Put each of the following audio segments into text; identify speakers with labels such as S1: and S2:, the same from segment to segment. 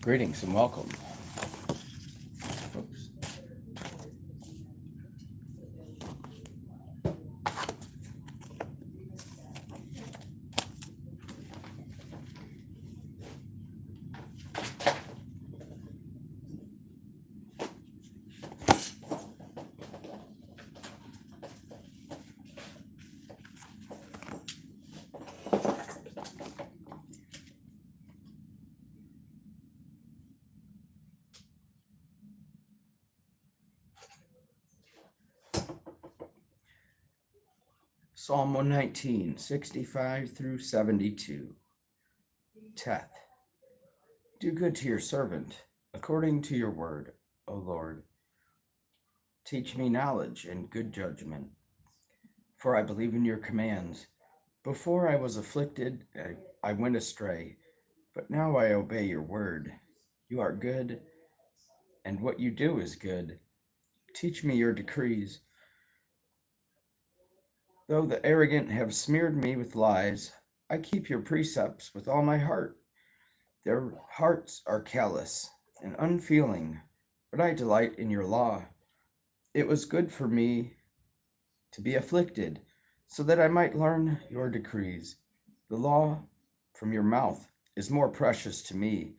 S1: Greetings and welcome. Oops. Psalm 119, 65 through 72. Teth. Do good to your servant, according to your word, O Lord. Teach me knowledge and good judgment, for I believe in your commands. Before I was afflicted, I went astray, but now I obey your word. You are good, and what you do is good. Teach me your decrees. Though the arrogant have smeared me with lies, I keep your precepts with all my heart. Their hearts are callous and unfeeling, but I delight in your law. It was good for me to be afflicted, so that I might learn your decrees. The law from your mouth is more precious to me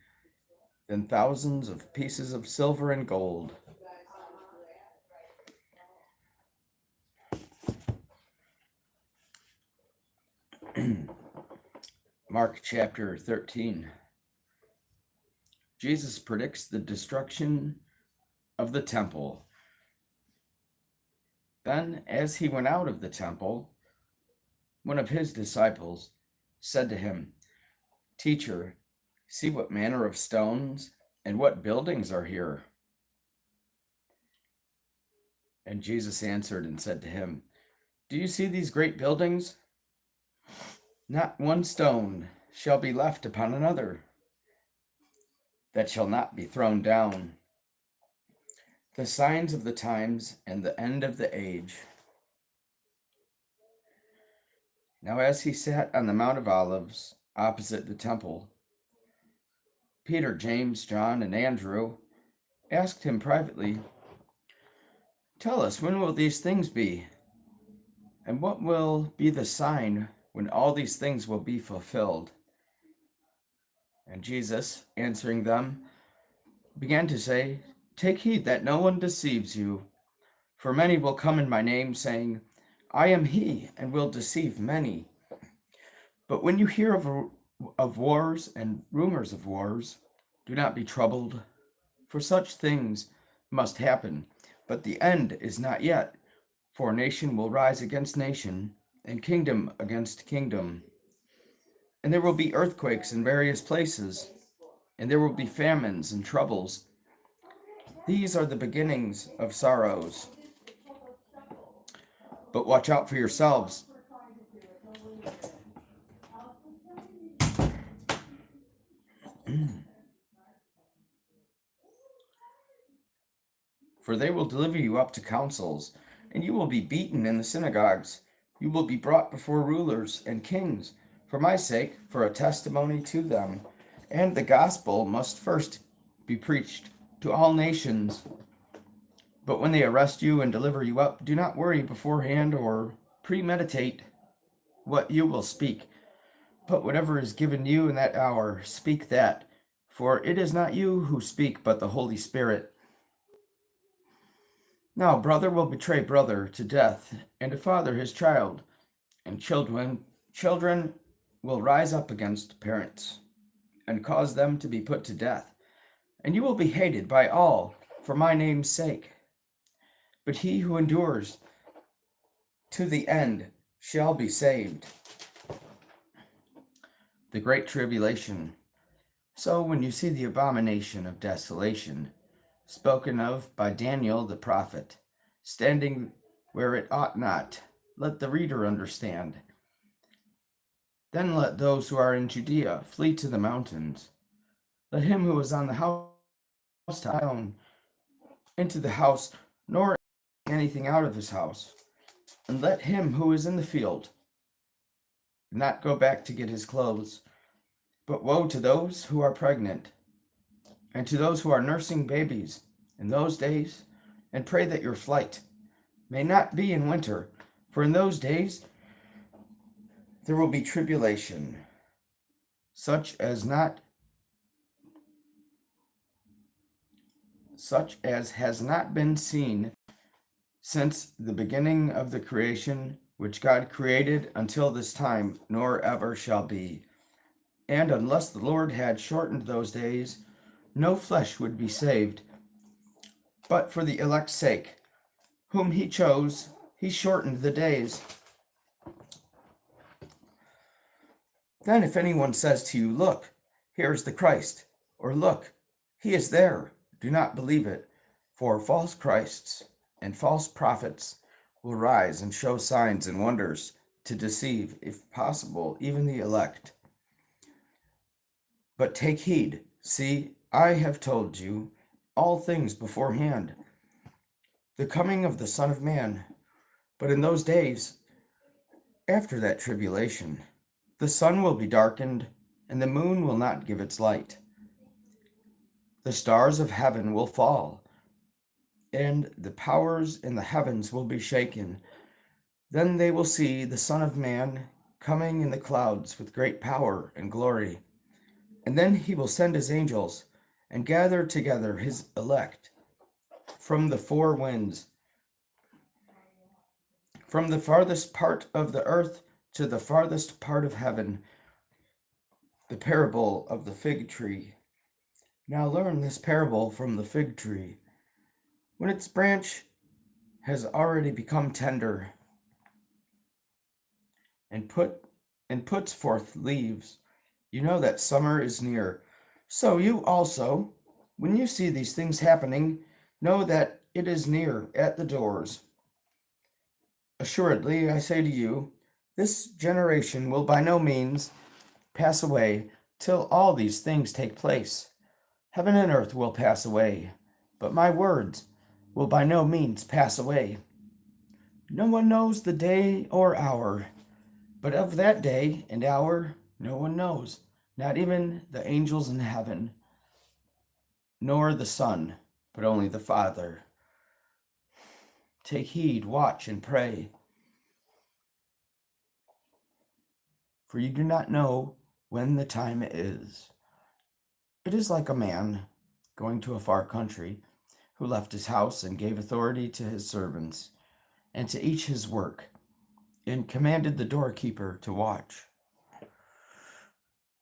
S1: than thousands of pieces of silver and gold. Mark chapter 13. Jesus predicts the destruction of the temple. Then, as he went out of the temple, one of his disciples said to him, "Teacher, see what manner of stones and what buildings are here." And Jesus answered and said to him, "Do you see these great buildings? Not one stone shall be left upon another that shall not be thrown down. The signs of the times and the end of the age." Now as he sat on the Mount of Olives opposite the temple, Peter, James, John, and Andrew asked him privately, "Tell us, when will these things be? And what will be the sign when all these things will be fulfilled?" And Jesus, answering them, began to say, "Take heed that no one deceives you. For many will come in my name, saying, 'I am he,' and will deceive many. But when you hear of wars and rumors of wars, do not be troubled, for such things must happen. But the end is not yet, for nation will rise against nation, and kingdom against kingdom. And there will be earthquakes in various places, and there will be famines and troubles. These are the beginnings of sorrows. But watch out for yourselves. For they will deliver you up to councils, and you will be beaten in the synagogues. You will be brought before rulers and kings for my sake, for a testimony to them. And the gospel must first be preached to all nations. But when they arrest you and deliver you up, do not worry beforehand or premeditate what you will speak. But whatever is given you in that hour, speak that. For it is not you who speak, but the Holy Spirit. Now brother will betray brother to death, and a father his child, and children will rise up against parents, and cause them to be put to death. And you will be hated by all for my name's sake. But he who endures to the end shall be saved. The Great Tribulation. So when you see the abomination of desolation, spoken of by Daniel the prophet, standing where it ought not, let the reader understand. Then let those who are in Judea flee to the mountains. Let him who is on the house into the house, nor anything out of his house. And let him who is in the field not go back to get his clothes. But woe to those who are pregnant and to those who are nursing babies in those days, and pray that your flight may not be in winter, for in those days there will be tribulation, such as has not been seen since the beginning of the creation which God created until this time, nor ever shall be. And unless the Lord had shortened those days, no flesh would be saved. But for the elect's sake, whom he chose, he shortened the days. Then if anyone says to you, "Look, here is the Christ," or "Look, he is there," do not believe it, for false Christs and false prophets will rise and show signs and wonders to deceive, if possible, even the elect. But take heed, see, I have told you all things beforehand. The coming of the Son of Man. But in those days, after that tribulation, the sun will be darkened, and the moon will not give its light. The stars of heaven will fall, and the powers in the heavens will be shaken. Then they will see the Son of Man coming in the clouds with great power and glory. And then he will send his angels and gather together his elect from the four winds, from the farthest part of the earth to the farthest part of heaven. The parable of the fig tree. Now learn this parable from the fig tree. When its branch has already become tender and puts forth leaves, you know that summer is near. So you also, when you see these things happening, know that it is near at the doors. Assuredly, I say to you, this generation will by no means pass away till all these things take place. Heaven and earth will pass away, but my words will by no means pass away. No one knows the day or hour, but of that day and hour no one knows, not even the angels in heaven, nor the Son, but only the Father. Take heed, watch, and pray, for you do not know when the time is. It is like a man going to a far country, who left his house and gave authority to his servants, and to each his work, and commanded the doorkeeper to watch.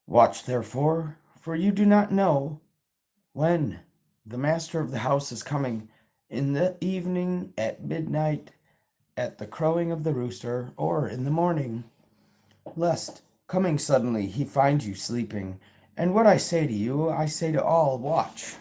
S1: Watch therefore, for you do not know when the master of the house is coming, in the evening, at midnight, at the crowing of the rooster, or in the morning, lest, coming suddenly, he find you sleeping. And what I say to you, I say to all, watch.